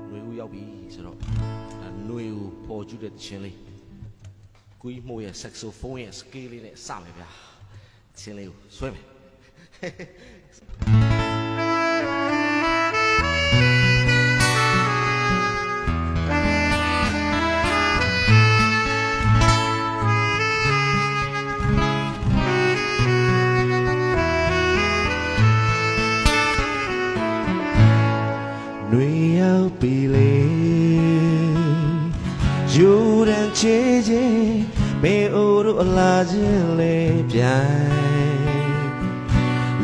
ຫນွေဦးရောက်ပြီဆိုတော့ຫນွေဦးပေါ်ကျူးတဲ့ချင်းလေးကွီးမိုးရဲ့ saxophone ရဲ့ scale လေးနဲ့စမယ်ဗျာချင်းလေးကိုဆွဲမယ်ຫນွေရောက်ပြီလေယူရန်ချေချေမေအိုတို့အလားချင်းလေးပြိုင်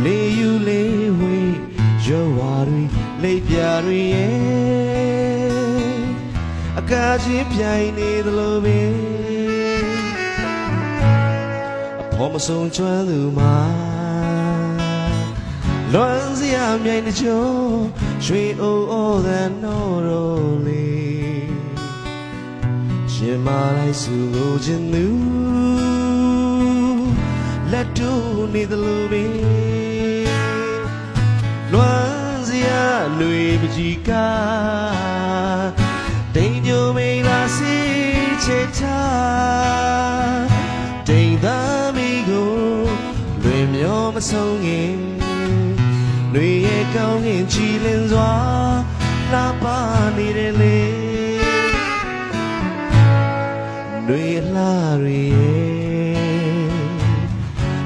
လေးယူလေးဝေးရွာတွေလေးပြတွေရဲ့အကားချင်းပြိုင်နေသလိုပဲအဖော်မဆုံးကျွမ်းသူမှာလွမ်းစရာမြိုင်တချို့ရွှေအိုးအိုးတဲ့နိုးရိုလေးရှင်မလိုက်စုလို့ခြင်းသူလက်တူနေသလိုပဲလွမ်းစရာຫນွေပကြီးကတိမ်ညိုမိလာစီချေချာတိမ်သားမိကိုလွင်မျောမဆုံးခင်ຫນွေရဲ့ကောင်းကင်ကြည်လင်စွာလာပါနေတယ်လေຫນွေလှတွေရဲ့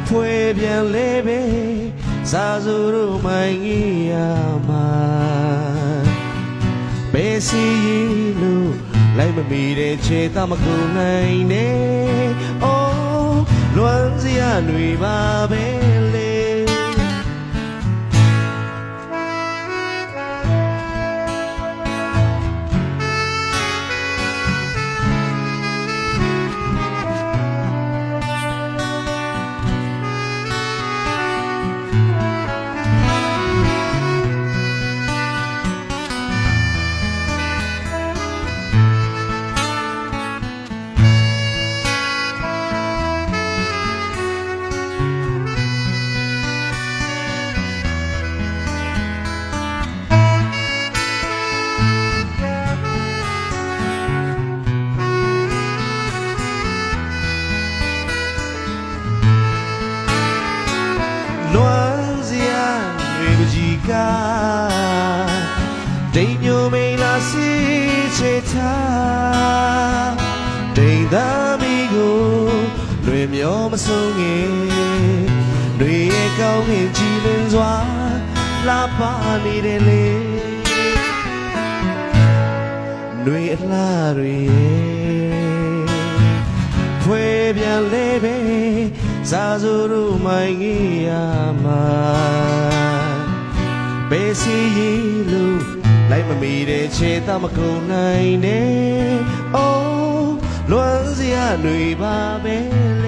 ဖွဲ့ပြန်လေပဲစာစုတို့မိုင်းကြီးရမှာပဲစီလို့လိုက်မမီတဲ့ခြေသမကုန်နိုင်နဲ့အိုးလွမ်းစရာຫນွေပါပဲလေတိမ်ညိုမိလာစီချေချာတိမ်သားမိကိုလွင်မျောမဆုံးခင်ຫນွေရဲ့ကောင်းကင်ကြည်လင်စွာလာပါနေတယ်လေຫນွေအလားတွေဖွဲ့ပြန်လေပဲစာစုတို့မိုင်းကြီးရမှာပဲစီလို့လိုက်မမီတဲ့ခြေသမကုန်နိုင်နဲ့အိုးလွမ်းစရာຫນွေပါပဲလေ